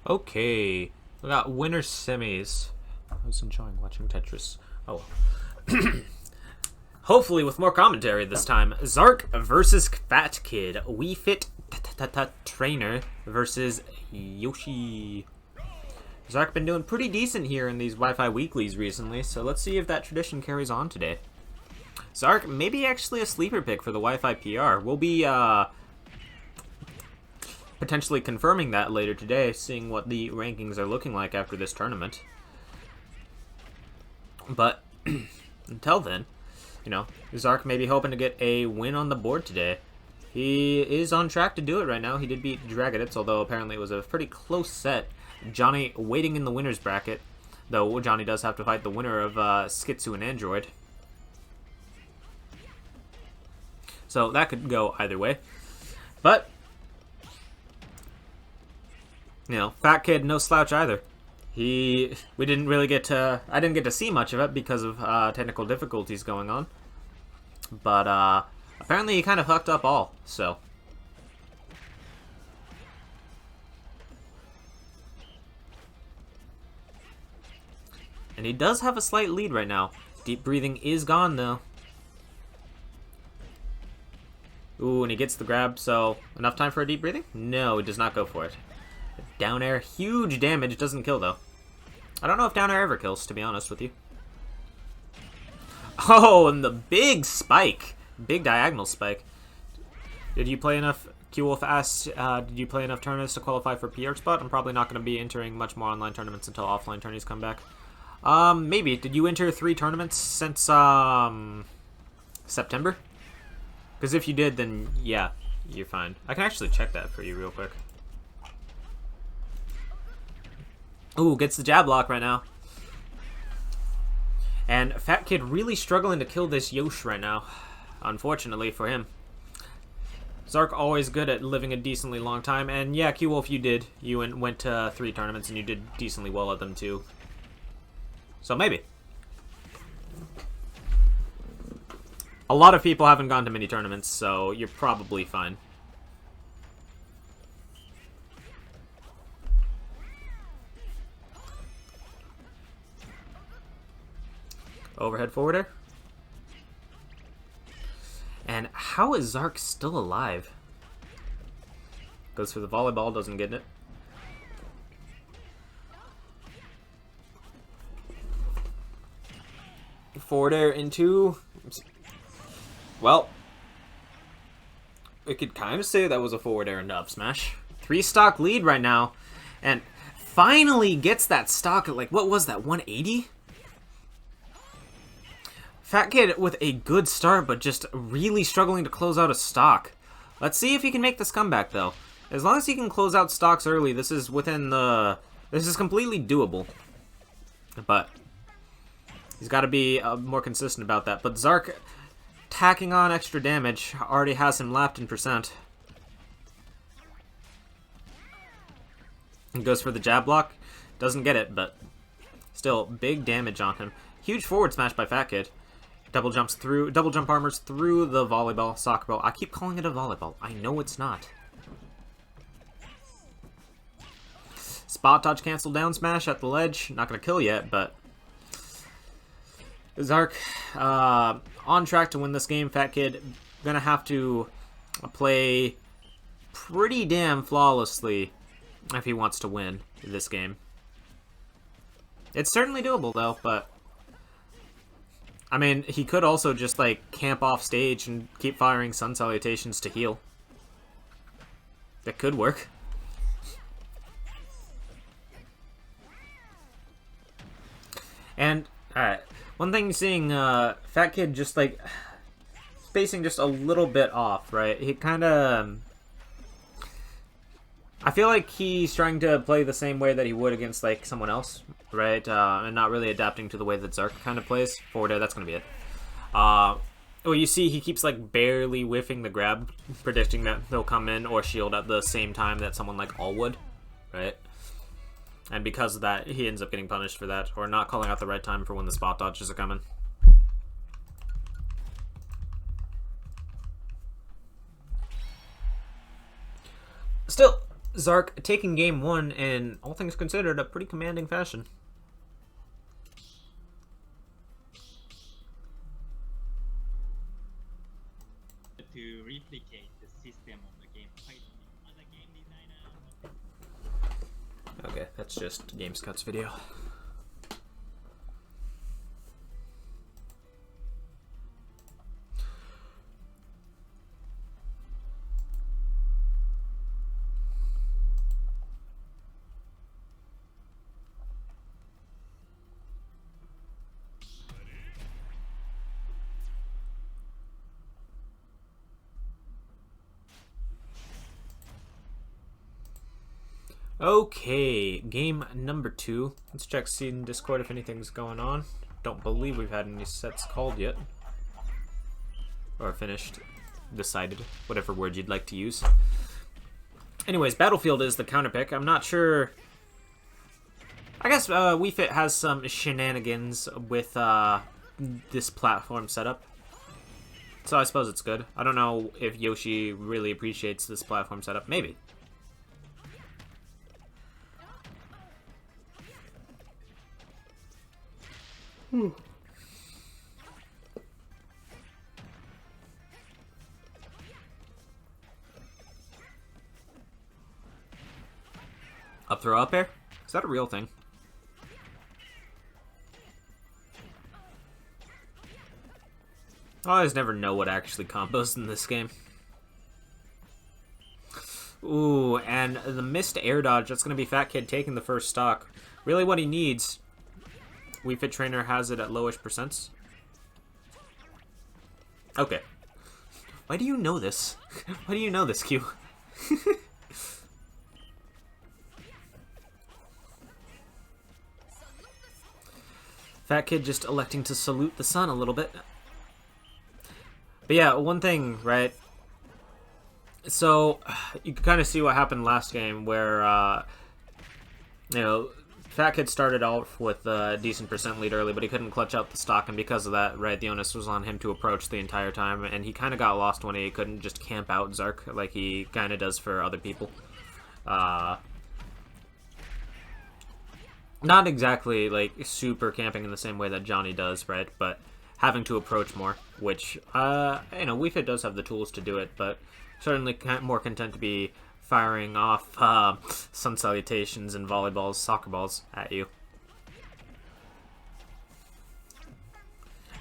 Okay, we got winner semis. I was enjoying watching Tetris. Oh, hopefully with more commentary this time. Zark versus Fatkid. We Fit Trainer versus Yoshi. Zark been doing pretty decent here in these Wi-Fi weeklies recently, so let's see if that tradition carries on today. Zark, maybe actually a sleeper pick for the Wi-Fi PR. We'll be potentially confirming that later today, seeing what the rankings are looking like after this tournament. But until then, you know, Zark may be hoping to get a win on the board today. He is on track to do it right now. He did beat Dragonitz, although apparently it was a pretty close set. Johnny waiting in the winner's bracket, though Johnny does have to fight the winner of Skitsu and Android. So that could go either way. But, you know, Fatkid, no slouch either. We didn't really get to, I didn't get to see much of it because of technical difficulties going on. But apparently he kind of fucked up all, so. And he does have a slight lead right now. Deep breathing is gone, though. Ooh, and he gets the grab, so enough time for a deep breathing? No, he does not go for it. Down air, huge damage, doesn't kill, though. I don't know if down air ever kills, to be honest with you. Oh, and the big spike. Big diagonal spike. Did you play enough did you play enough tournaments to qualify for PR spot? I'm probably not going to be entering much more online tournaments until offline tourneys come back. Maybe. Did you enter 3 tournaments since, September? Because if you did, then, yeah, you're fine. I can actually check that for you real quick. Ooh, gets the jab lock right now. And Fatkid really struggling to kill this Yoshi right now, unfortunately for him. Zark always good at living a decently long time, and yeah, Q-Wolf, you did. You went to 3 tournaments, and you did decently well at them, too. So maybe. A lot of people haven't gone to many tournaments, so you're probably fine. Overhead forwarder. And how is Zark still alive? Goes for the volleyball, doesn't get it. Forward air into... Well, we could kind of say that was a forward air into up smash. 3 stock lead right now. And finally gets that stock at, like, what was that, 180? Fatkid with a good start, but just really struggling to close out a stock. Let's see if he can make this comeback, though. As long as he can close out stocks early, this is within the... This is completely doable. But he's got to be more consistent about that. But Zark, tacking on extra damage, already has him lapped in percent. He goes for the jab block. Doesn't get it, but still, big damage on him. Huge forward smash by Fatkid. Double jump armors through the volleyball, soccer ball. I keep calling it a volleyball. I know it's not. Spot dodge cancel down smash at the ledge. Not going to kill yet, but Zark on track to win this game. Fatkid going to have to play pretty damn flawlessly if he wants to win this game. It's certainly doable, though, but I mean, he could also just, like, camp off stage and keep firing Sun Salutations to heal. That could work. And, alright, one thing seeing Fatkid just, like, spacing just a little bit off, right? He kind of... I feel like he's trying to play the same way that he would against, like, someone else, right? And not really adapting to the way that Zark kind of plays. Forward air, that's going to be it. Well, you see he keeps, like, barely whiffing the grab, predicting that they'll come in or shield at the same time that someone like All would, right? And because of that, he ends up getting punished for that, or not calling out the right time for when the spot dodges are coming. Still, Zark taking game 1 in, all things considered, a pretty commanding fashion. To replicate the system of the game as a game designer. Okay, that's just GamesCut's video. Okay, game number 2. Let's check in Discord if anything's going on. Don't believe we've had any sets called yet. Or finished. Decided. Whatever word you'd like to use. Anyways, Battlefield is the counter pick. I'm not sure... I guess Wifi has some shenanigans with this platform setup. So I suppose it's good. I don't know if Yoshi really appreciates this platform setup. Maybe. Up throw up air? Is that a real thing? I always never know what actually combos in this game. Ooh, and the missed air dodge. That's going to be Fatkid taking the first stock. Really what he needs. Wii Fit Trainer has it at lowish percents. Okay. Why do you know this? Why do you know this, Q? Fatkid just electing to salute the sun a little bit. But yeah, one thing, right? So, you can kind of see what happened last game where, you know, Fatkid started off with a decent percent lead early, but he couldn't clutch out the stock, and because of that, right, the onus was on him to approach the entire time, and he kind of got lost when he couldn't just camp out Zark like he kind of does for other people. Not exactly, like, super camping in the same way that Johnny does, right, but having to approach more, which, you know, Wifi does have the tools to do it, but certainly more content to be firing off sun salutations and volleyballs, soccer balls at you.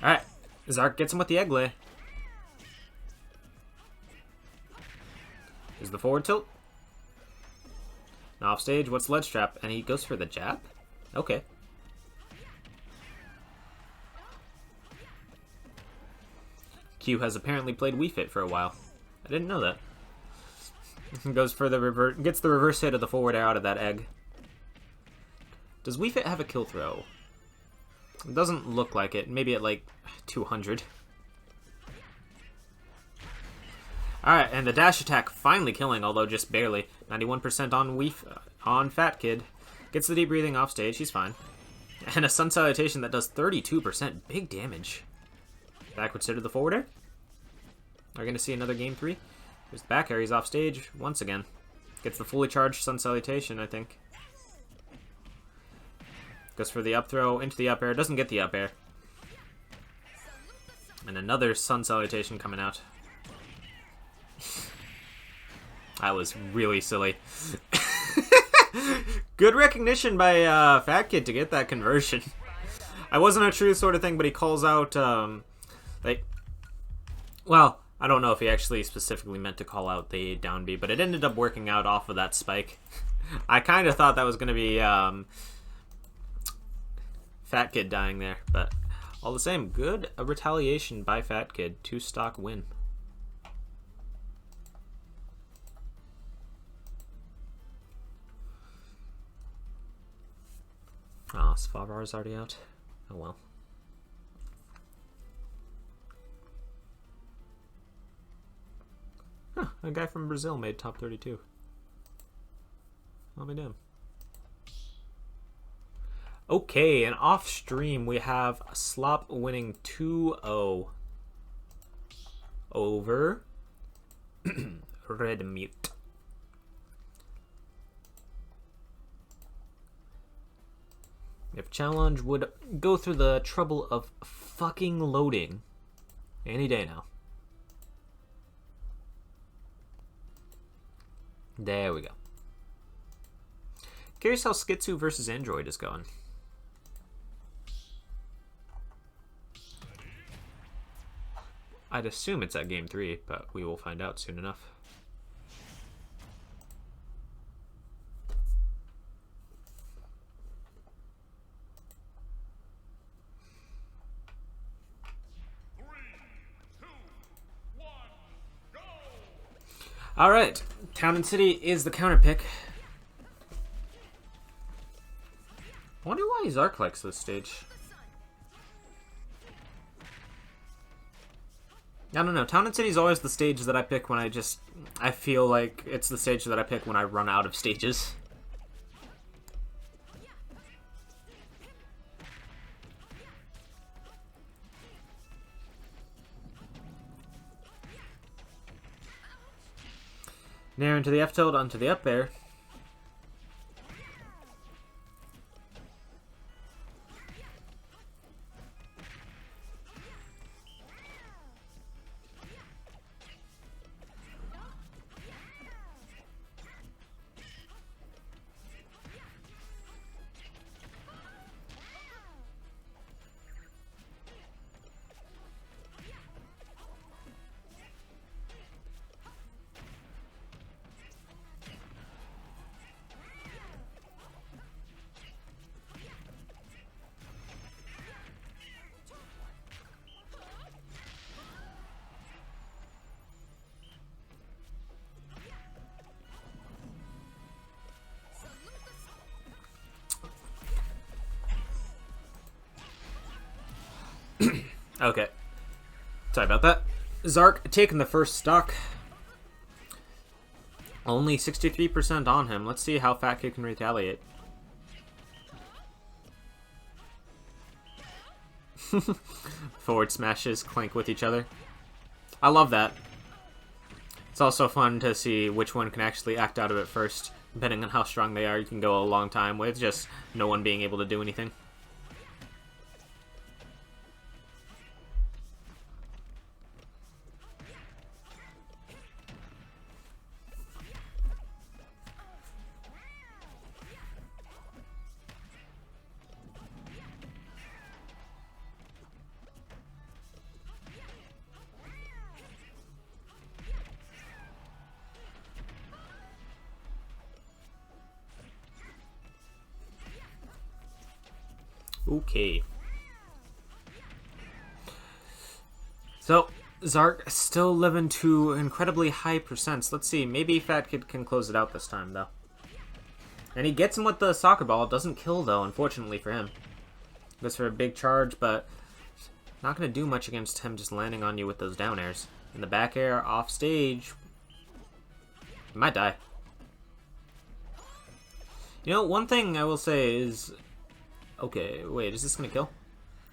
Alright, Zark gets him with the egg lay. Here's the forward tilt. Now off stage, what's ledge trap? And he goes for the jab? Okay. Q has apparently played Wii Fit for a while. I didn't know that. Goes for the reverse, gets the reverse hit of the forward air out of that egg. Does Wii Fit have a kill throw? It doesn't look like it. Maybe at like 200. Alright, and the dash attack finally killing, although just barely. 91% on Fatkid. Gets the deep breathing off stage, he's fine. And a sun salutation that does 32%. Big damage. Backwards hit to the forward air. Are we going to see another game 3? There's the back air, he's off stage once again. Gets the fully charged sun salutation, I think. Goes for the up throw into the up air, doesn't get the up air. And another sun salutation coming out. That was really silly. Good recognition by Fatkid to get that conversion. I wasn't a true sort of thing, but he calls out, like, well, I don't know if he actually specifically meant to call out the down B, but it ended up working out off of that spike. I kind of thought that was going to be Fatkid dying there, but all the same, good retaliation by Fatkid. 2-stock win. Oh, Svarvar's already out. Oh well. Huh, a guy from Brazil made top 32. I'll be damned. Okay, and off stream we have Slop winning 2-0 over Red Mute. If challenge would go through the trouble of fucking loading any day now. There we go. Curious how Skitsu versus Android is going. I'd assume it's at game 3, but we will find out soon enough. All right, Town and City is the counter pick. I wonder why Zark likes this stage. I don't know. Town and City is always the stage that I pick when I feel like it's the stage that I pick when I run out of stages. Nair into the F tilt, onto the up air. Okay. Sorry about that. Zark taking the first stock. Only 63% on him. Let's see how Fatkid can retaliate. Forward smashes clank with each other. I love that. It's also fun to see which one can actually act out of it first. Depending on how strong they are, you can go a long time with just no one being able to do anything. Okay. So, Zark still living to incredibly high percents. Let's see, maybe Fatkid can close it out this time, though. And he gets him with the soccer ball. It doesn't kill, though, unfortunately for him. Goes for a big charge, but not going to do much against him just landing on you with those down airs. In the back air, off stage. He might die. You know, one thing I will say is... Okay, wait, is this going to kill?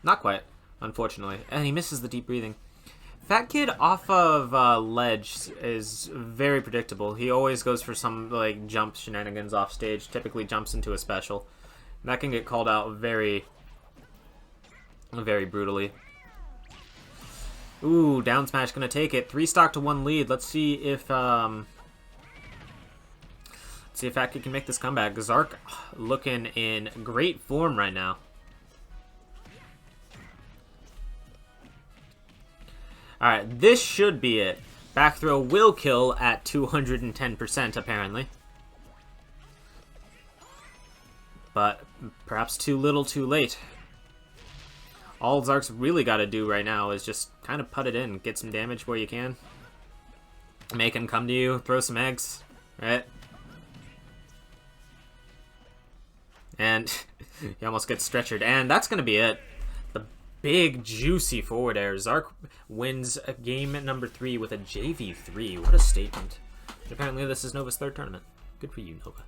Not quite, unfortunately. And he misses the deep breathing. Fatkid off of ledge is very predictable. He always goes for some like jump shenanigans off stage, typically jumps into a special. And that can get called out very, very brutally. Ooh, down smash going to take it. 3 stock to 1 lead. Let's see if Fatkid can make this comeback. Zark looking in great form right now. Alright, this should be it. Back throw will kill at 210% apparently. But perhaps too little too late. All Zark's really got to do right now is just kind of put it in. Get some damage where you can. Make him come to you. Throw some eggs. Right? And he almost gets stretchered. And that's going to be it. The big, juicy forward air. Zark wins game number 3 with a JV3. What a statement. Apparently this is Nova's 3rd tournament. Good for you, Nova.